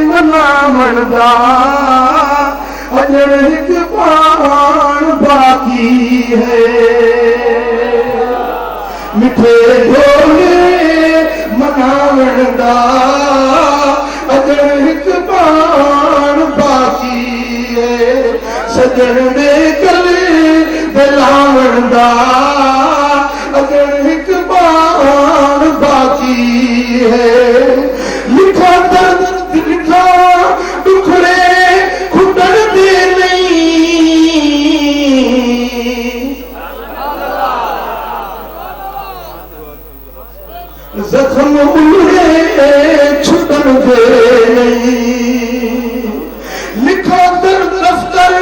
मनावण दा अजर हिक पाण बाकी है मिठे ढोले मनावण दा अजर हिक पाण बाकी है सजन दे गले दिलावण दा अजर हिक पाण बाकी है लिखा दर्द लिखा दुखड़े खुटण दे नहीं जख्म उन्हें छुटन दे नहीं लिखा दर्द दफ्तर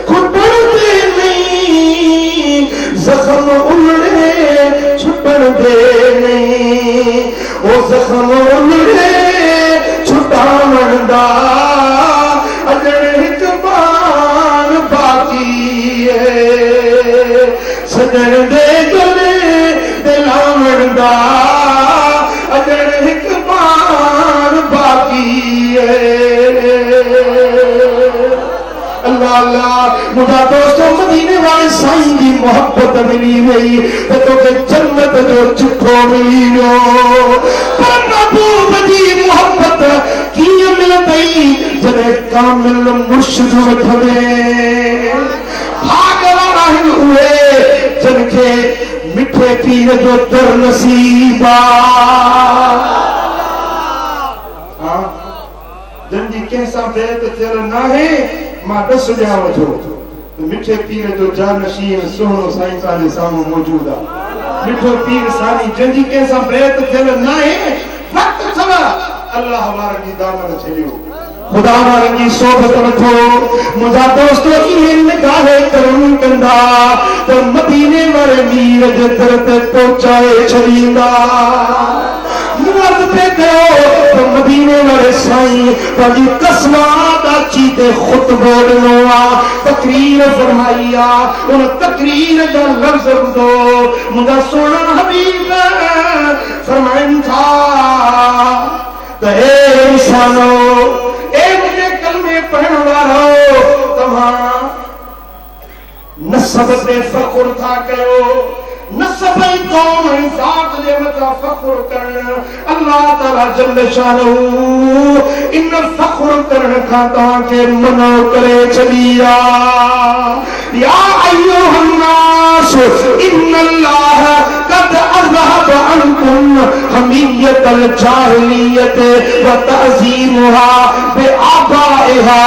खुटण दे नहीं जख्म उन्हें छुटन दे नहीं ओ जख्म उन्हें छुटावण वणंदा अजण हिक बाण बाकी सजण दे गले दिला वणंदा अजण हिक बाण बाकी अल्लाह अल्लाह मुझा दोस्तों मदीने वाले साईं की मोहब्बत मिली गई तो तोखे जन्नत जो चिट्ठो मिली गयो पर महबूब की मोहब्बत की मिलती जने कामिल मुर्शिद वठवे भागवान हुए जिनके मिठे पीर जो दर नसीबा जंजी कैसा बेत तेरा ना है मां दस ॼाण वठो मिठे पीर जो जानशीन सुहिणो साईं सां साम्हूं मौजूद आहे मिठो पीर साईं जंहिंजी कंहिंसां बेत थियल न आहे वक़्तु अथव अल्लाह वारनि जी दामन छॾियो खुदा वारनि जी सोबत वठो मुंहिंजा दोस्त इहे निगाहे करम कंदा त मदीने वारे मीर जे दर ते पहुचाए छॾींदा मुर्द पे कयो तो मदीने वाले साईं पंहिंजी कसमात अची ते खुतबो ॾिनो आहे तकरीर फरमाई आहे उन तकरीर जा लफ़्ज़ ॿुधो मुंहिंजा सोना हबीब फरमाइनि था त हे इंसानो ए मुंहिंजे कलमे पढ़ण वारो तव्हां नसब ते फ़ख्र था कयो नसब ऐं क़ौम ऐं ज़ात जे मथां फ़ख्र करण अल्लाह ताला जल्ल शानहू इन फ़ख्र करण खां तव्हांखे मना करे छॾी आहे या अय्युहन नास इन्नल्लाह क़द अज़हब अन्कुम हमियतल जाहिलियत व तअज़ीमुहा बिआबाइहा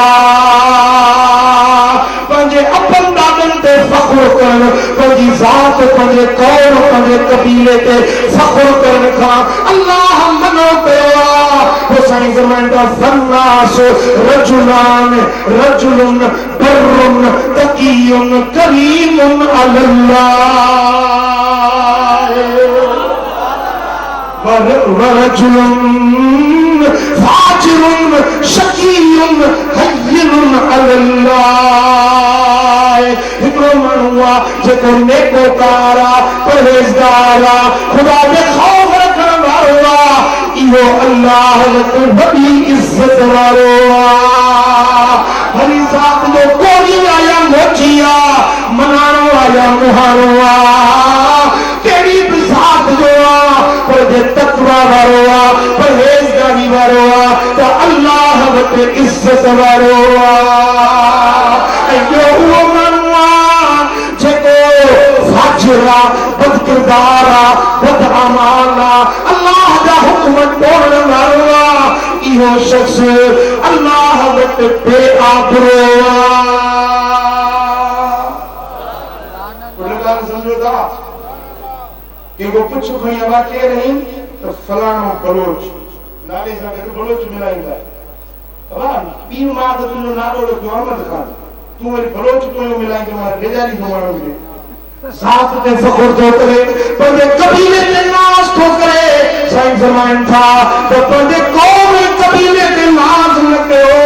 पंहिंजे अपन दादन ते फ़ख्र करण पंहिंजी ज़ात पंहिंजे कौम पंहिंजे कबीले ते फ़ख्र करण खां अल्लाह मनो कयो आहे पोइ साईं फरमाइनि था फन्नास रजुलान रजुलुन बर्रुन तक़ियुन करीमुन अलल्लाह वरजुलुन फाजिरुन शकीयुन हय्यिनुन अलल्लाह हिकिड़ो माण्हू आहे जेको नेकोकार आहे परहेज़गार आहे ख़ुदा जो ख़ौफ़ रखण वारो आहे इहो अल्लाह वटि वॾी इज़त वारो आहे भली ज़ात जो कोई आया मोची आहे मनाणो आया मुहाणो आहे कहिड़ी बि ज़ात जो आहे पर जे तक़वा वारो आहे परहेज़गारी वारो आहे त अल्लाह वटि इज़त वारो आहे ऐं ॿियो उहो माण्हू आहे जेको फाजिर आहे बदकिरदार आहे बदअमाल आहे अल्लाह जा हुक्म तोड़ण वारो आहे इहो शख़्स अल्लाह वटि बेआबरो आहे समझो था कि वो कुछ खणी अवा केर आहिनि त फलाणो बलोच नाले सां गॾु बलोच मिलाईंदा पीर मां त तुंहिंजो नालो रखियो अहमद ख़ान तूं वरी बलोच पोयो मिलाईंदो मां बेजारी थो माण्हू खे ज़ात ते फ़ख्र थो करे पंहिंजे कबीले ते नाज़ थो करे साईं फरमाइनि था त पंहिंजे क़ौम ऐं कबीले ते नाज़ न कयो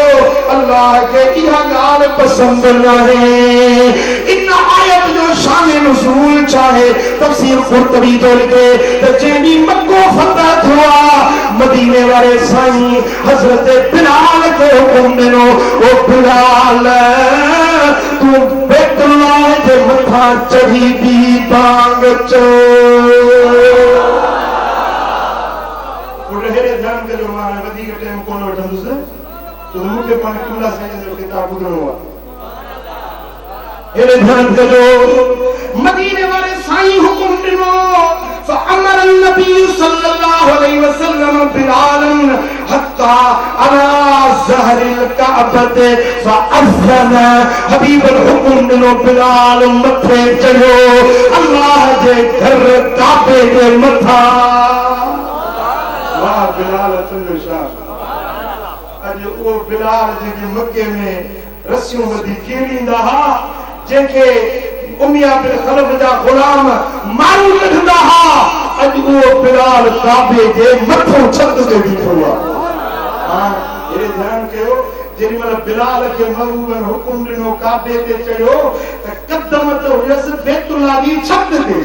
अल्लाह खे इहा ॻाल्हि पसंदि न आहे इन आयत जो शान नुज़ूल चाहे तफ़सीर क़ुरतबी थो लिखे त जंहिं ॾींहुं मक्को फतह थियो आहे मदीने वारे साईं हज़रत बिलाल खे हुकुम ॾिनो ओ बिलाल तूं बैतुल्लाह जे मथां चढ़ी बि बांग चो हेॾे ध्यानु कजो मां वधीक टाइम कोन वठंदुसि छो मूंखे पाण किबला साईं जो किताब ॿुधणो आहे हेॾे ध्यानु कजो मदीने वारे साईं हुकुम ॾिनो فأمر النبي صلى الله عليه وسلم بلالا حتى على ظهر الكعبة فأذن حبيب الحكم ॾिनो बिलाल मथे चढ़ियो अल्लाह जे घर काबे जे मथां वाह बिलाल तुंहिंजो शान अॼु उहो बिलाल जेके मके में रसियूं ॿधी खेड़ींदा हुआ जंहिंखे उमिया बिन खलफ जा गुलाम मारू कढंदा हुआ अॼु उहो बिलाल काबे जे मथो छत ते बीठो आहे ये ध्यान कयो जेडी मतलब बिलाल के महबूबन हुकुम दिनो काबे ते चढ़ो त कदम तो हुयस बैतुल्लाह दी छत ते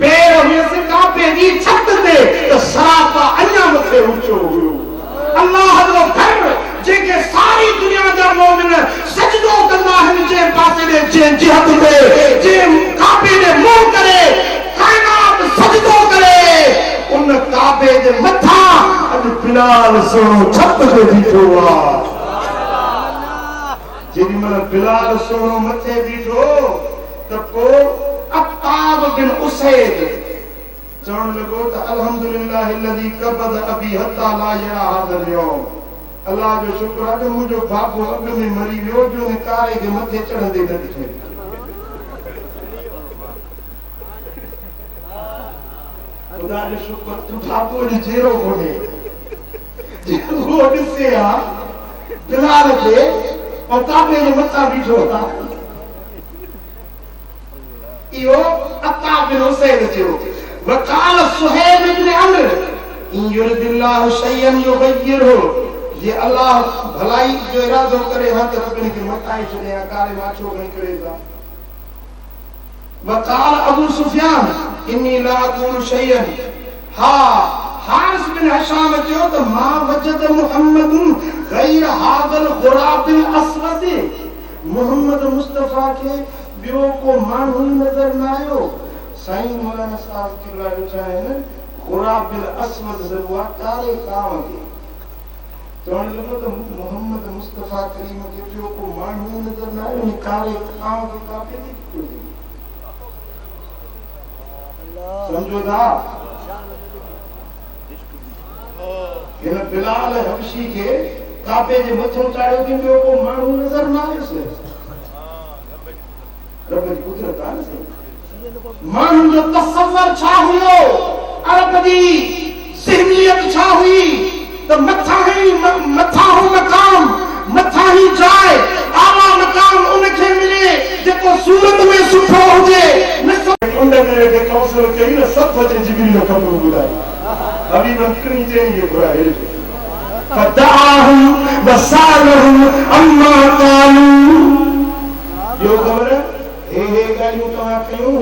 पैर हुयस काबे दी छत ते तो सरापा अन्या मथे ऊंचो हुयो अल्लाह जो घर जेके सारी दुनिया जा मोमिन सजदो कंदा हन जे पासे दे जे जिहत ते जे काबे दे मुंह करे कायनात सजदो करे उन काबे दे मथा अज बिलाल सोनो छत ते बीठो आ जेडी मतलब बिलाल सोनो मथे बीठो त को अत्ताब बिन उसैद चवण लगो त अल्हम्दुलिल्लाह अल्लज़ी कबद अबी हत्ता ला यरा हाज़ल यौम अल्लाह जो शुक्र है मुझो बापू अग में मरी वियो जो ने कारे के मथे चढ़ंदे न दिखे खुदा जो शुक्र तू बापू जी जेरो कोने जेरो दिसे आ बिलाल के और काबे जे मथा बीठो था इयो अत्ताब बिन उसैद जो वकाल सुहैब इब्न अम्र इन युरिदिल्लाहु शय्यन युगय्यिरहु ये अल्लाह भलाई जो इरादो करे हाथ रखने के मताई चले कारे माछो गई करेगा वकाल अबू सुफियान इन्नी ला अकूल शय्यन हा हारिस बिन हिशाम जो तो मा वजद मुहम्मदुन गैर हादल गुराबिल अस्वद मोहम्मद मुस्तफा के बियो को मानू नजर ना आयो साईं मौलाना साहब किबला चाहे न गुराबिल अस्वद जरुआ कारे काम के चवण लॻो त मोहम्मद मुस्तफा करीम के जो को मानू नजर ना आयो कारे काम के काफी थी समझो था ये बिलाल हबशी के काबे जे मथो चाड़ो कि जो को मानू नजर ना आयो से रब जी कुदरत आ से मन जो तसव्वुर छा हुयो अरब जी ज़हनियत छा हुई तो मथा हो मकाम मथा ही जाए आला मकाम उनके मिले जेको सूरत में सुठो हुजे न सब उन में के कौशल कई न सब वजह जिबरील खबर बुधाई अभी बकरी जे ये बुरा है फदाहum वसालहum अम्मा कालू यो खबर हे गालियों तो कयूं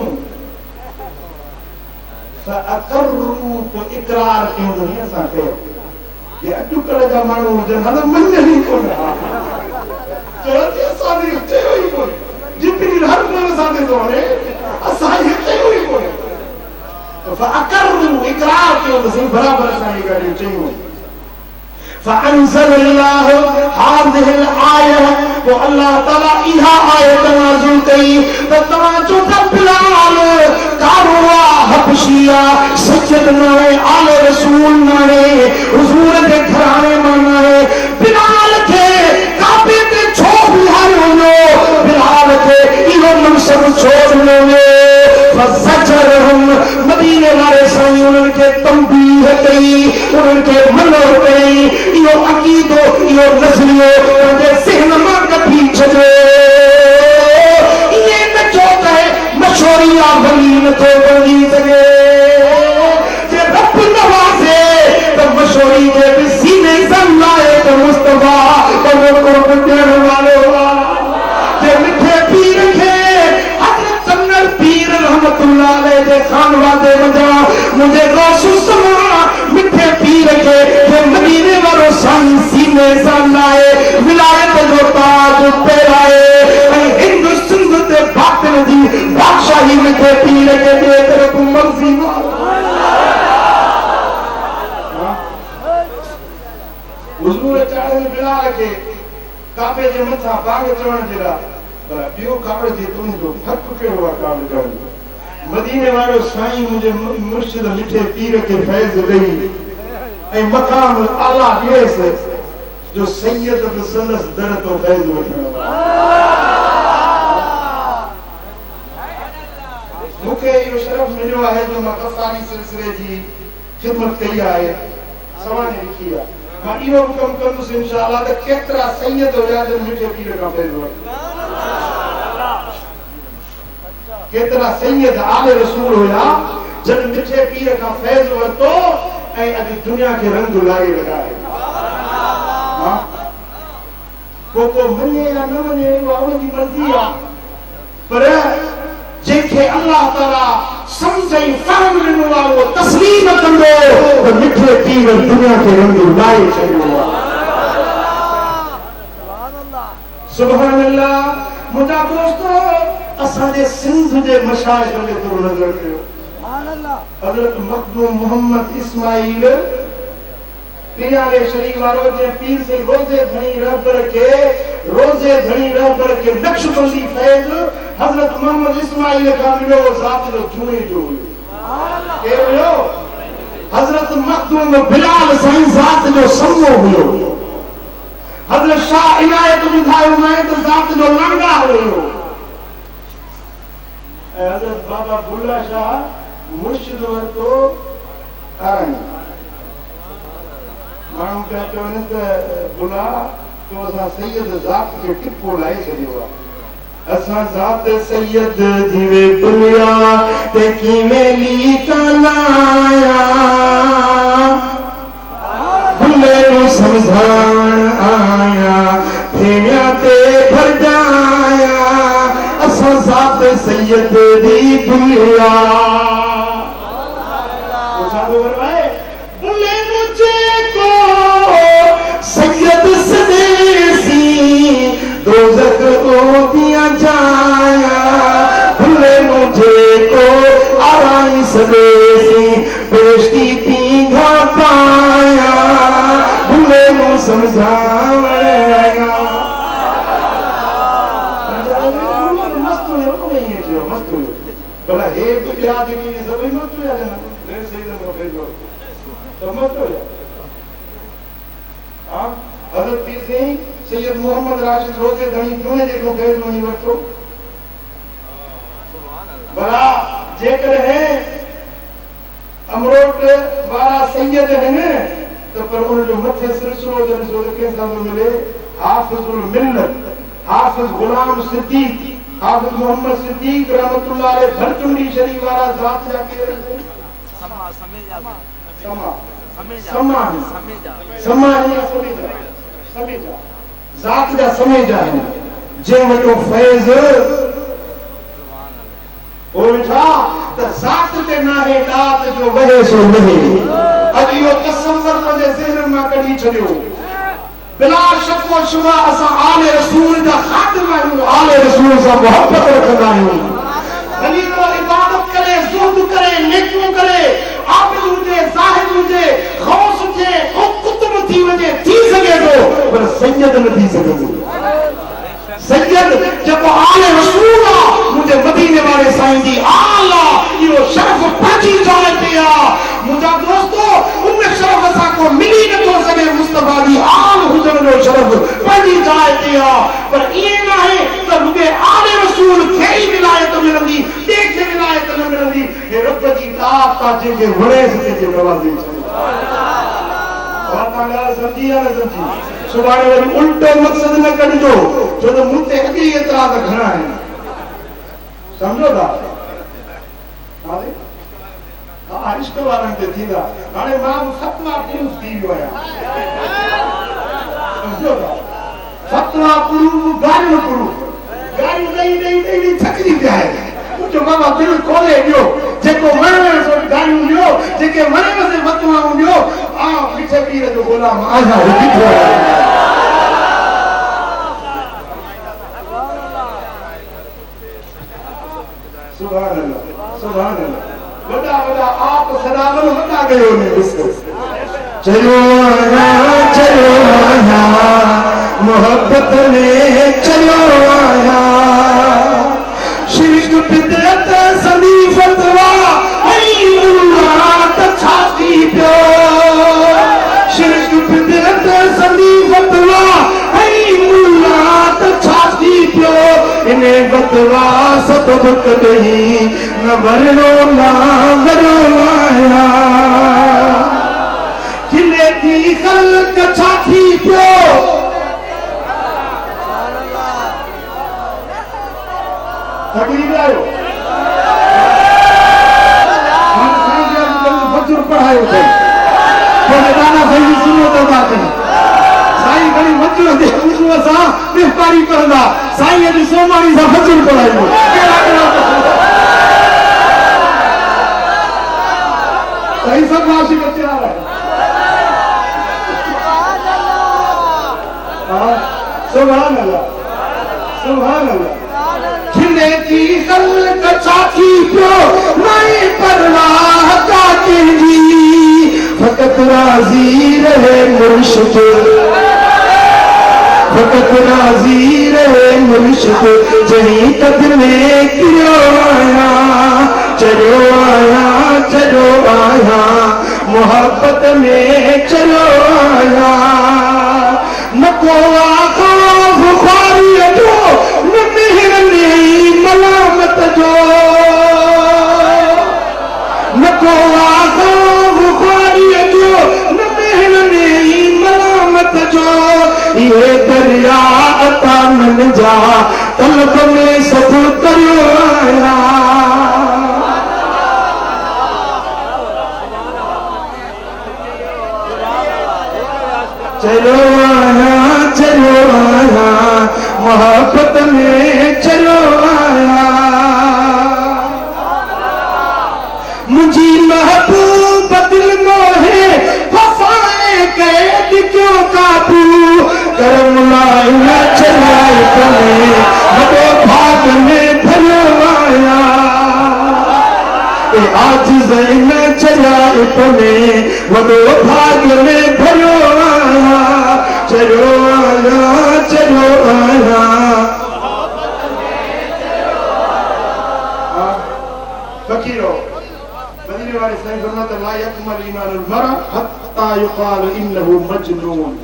फअकरू को इकरार क्यों नहीं असा के ये अटुकड़ जा मानू जन हद मन नहीं कोन तो ये सादी थे ही कोन जितनी हर कोन सादे तो ने असा ये थे ही कोन तो फअकरू इकरार क्यों नहीं बराबर सा ये गालियों चाहिए फअंज़लल्लाहु हाज़िहिल आया वो अल्लाह ताला इहा आयत नाज़िल कई तो तवा जो बिलाल कारुआ हबशिया सज्जद नाए आले रसूल नाए हुजूर के घराने माने बिलाल के काबे ते छोड़ बिहार हो बिलाल के इहो मनसब छोड़ ले फज़जरहुम मदीने वाले साईं उनके तंबीह कई उनके मनो कई इहो अकीदो इहो नज़रियो उनके ज़हन में कभी छजो ये न जो है मशोरिया वली न तो बनी सके जे रब नवाजे तो मशोरी के भी सीने संलाए तो मुस्तफा तो को देने वाले जे मिठे पीर के हजरत जन्नत पीर रहमतुल्लाह अलैहि दे खानवादे मजा मुझे गौसु समा मिठे पीर के मदीने वालों सन सीने संलाए विलायत जो ताज पहराए हिंदुस्तान दे बातिल दी बादशाही मिठे पीर के दे तरफ मर्जी हुजूर चाहे बिलाल के काबे जे मथा बाग चवण जेड़ा पर बियो काबे जे तुम जो फर्क केड़ो आ काबे चवण मदीने वालो साईं मुझे मुर्शिद मिठे पीर के फैज दई ए मकाम आला देस जो सैयद बसनस दर तो फैज वठण मुखे यो शरफ मिलो है जो मकफानी सिलसिले जी खिदमत कई है सवाने लिखी है मां इहो हुकम कंदुसि इंशाअल्लाह त केतिरा सैयद हुया जो मिठे पीर खां फैज़ वठनि केतिरा सैयद आले रसूल हुया जन मिठे पीर खां फैज़ वरतो ऐं अॼु दुनिया खे रंग लाए लॻाए को मने या न मने वो उनकी मर्जी आ पर जेके अल्लाह ताला समझई फहम ॾिनो आहे वो तस्लीम कंदो त मिठे पीर दुनिया के रंग लाए छॾियो आहे। सुभान अल्लाह। मुंहिंजा दोस्तो असांजे सिंध जे मशाइख में थोरो नज़र कयो। हज़रत मखदूम मोहम्मद इस्माइल पियारे शरीफ वारो जे पीर से रोजे धनी रहबर के नक्शबंदी फैज़ हज़रत मोहम्मद इस्माइल का मिलो ज़ात जो जुए जो के हुयो हज़रत मखदूम बिलाल साईं ज़ात जो समो हुयो। हज़रत शाह इनायत ॿुधायो मैं तो ज़ात जो लंगा हुयो। हज़रत बाबा बुल्ला शाह मुर्शिद वरतो आराई माण्हू पिया चवनि त बुला तो असां सैयद ज़ात खे टिपो लाए छॾियो आहे। असां ज़ात सैयद जीवे दुनिया ते कीअं लीकाया भुले नु समझाण आया फेमिया ते भरजाया असां ज़ात सैयद दी दुनिया सैयद सदेसी दोज़ख ओतिया जाया भुले मुझे को आराई सदेसी बेश्ती पीघा पाया भुले मु समझावया मस्त हुयो भला हे तो याद नहीं सभी मत हुया ना देर से इधर को भेजो तो मत हुया। हां हज़रत पीर सिंह सैयद मोहम्मद राशिद रोजे धनी क्यों देखो फैज़ नहीं वरतो भला जेकर है अमरोट वाला सैयद है ने तो पर उन जो मथे सिलसिलो जन जो के साथ मिले हाफिजुल मिल्लत हाफिज गुलाम सिद्दीक हाफिज मोहम्मद सिद्दीक रहमतुल्लाह अलैह भरचुंडी शरीफ वाला ज़ात जाके समेजा ज़ात जा समेजा है जे वटो फैज़ ओ वेठा त ज़ात ते ना है दात जो वहे सो वहे अज यो तसव्वुर मुझे ज़हन में कढी छडियो बिला शक व शुबा असा आले रसूल दा खातिम आहियूं आले रसूल सां मोहब्बत रखंदा आहियूं। वली तो इबादत करे ज़ुहद करे नेकियूं करे आबिद हुजे ज़ाहिद हुजे गौस हुजे ओ कुतुब थी वजे थी सके तो पर सैयद न थी सके। सैयद जब आले रसूल मुझे मदीने वाले साईं जी आला यो शरफ पाची जाए पिया मुझा दोस्तो उन शरफ असा को मिली न तो सके मुस्तफा दी आल हुजन जो शरफ पाची जाए पिया पर ये ना है तो मुझे आले रसूल खे ही विलायत मिलंदी देखे विलायत न मिलंदी ये रब जी दात ता जे वणे से जे नवाज़ी वाताला समझी या न समझी सुभाणे वरी उल्टो मकसद न कढजो जो तो मुते अगली एतराज घणा है समझो था हाले हां इश्क वारन ते थींदा हाणे मां फतवा प्रूफ थी वियो आहियां समझो था फतवा प्रूफ गारियूं ॾेई थकजी पिया आहे मुंहिंजो बाबा दिलि खोले ॾियो जेको वणे सो गारियूं ॾियो जेके वणे से फतवाऊं ॾियो आ पीछे पीर जो गुलाम आजा बीठो सुभान अल्लाह वॾा वॾा आप सदावन वॾा कयो ने चलो आया मोहब्बत में चलो आया शिरक बिदअत सदी फतवा मुल्ला छाती पियो शिरक बिदअत सदी फतवा मुल्ला छाती पियो इने फतवा सबब कदई न वरनो ना वरो आया किले दी खल्क छाती पियो तकलीफ आयो हम साईं फजर पढ़ायो थे तो गाना सही सुनो तो बात है साईं जो दे उठो असा इफ्तारी करंदा साईं अॼु सोमारी सां फजर पढ़ाईंदो साईं सब आशिक़ तैयार है सुभान अल्लाह सुभान अल्लाह खिले की खल्क चाकी पियो नहीं परवाह का तेरी फकत राजी रहे मुर्शिद फकत राजी रहे मुर्शिद जहीं कदर में कियो आया चलो आया मोहब्बत में चलो आया नको आखो बुखारी जो न मेहरनी मलामत जो नको आखो बुखारी जो न मेहरनी मलामत जो ये दरिया अता मन जा तलब में सब करो आया चलो आया मोहब्बत में चलो आया मुझी महबूब दिल मोहे वफाए कैद क्यों काबू करम लाया चलाए कमे मदो भाग में भलो आया आज जैन चलाए कमे मदो भाग में भलो आया चलो आया फकीरो मदीने वाले साईं फरमाते ला यकमल ईमानुल मरा हत्ता युकाल इन्नहु मजनून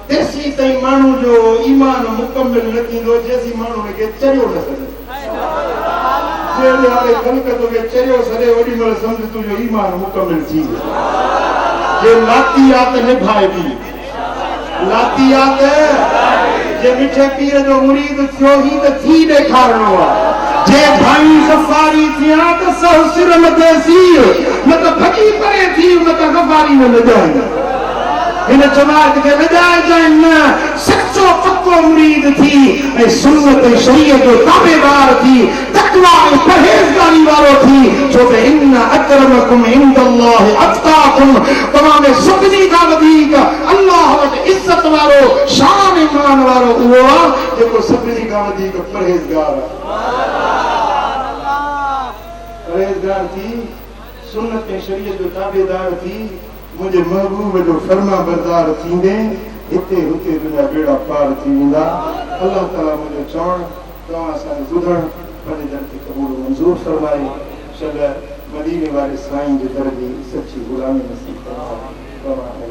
तेसी तई मानू जो ईमान मुकम्मल न थींदो जेसी मानू ने के चरियो न सके जेले वाले खलकत के चरियो सरे ओडी मल समझ तू जो ईमान मुकम्मल थी जे लातियात निभाएगी लातियात जे मिठे पीर जो मुरीद थियो ही त थी ॾेखारणो आहे जे भाई गफ़ारी थिया त सौ सिर मथे सीर न त भॼी परे थी न त गफ़ारी न लॼाए इन जमात के लजाए जान सच्चो पक्को मुरीद थी ऐं सुन्नत शरीयत जो ताबेदार थी तकवा ऐं परहेज़गारी वारो थी छो त इन अकरमकुम इंदल्लाहि अत्काकुम तमाम में सभिनी खां वधीक अल्लाह वटि इज्जत वारो शान ईमान वारो उहो आहे जेको सभिनी खां वधीक परहेज़गार परहेज़गार थी सुन्नत ऐं शरीयत जो ताबेदार थी मुझे महबूब जो फरमा बरदार थींदे हिते हुते तुंहिंजा बेड़ा पार थी वेंदा अल्लाह ताला मुझे चवण तव्हां असांजो ॿुधण पंहिंजे दर खे क़बूल मंज़ूर फरमाए चल मदीने वारे साईं जे दर जी सची गुलामी नसीब फरमाए तव्हां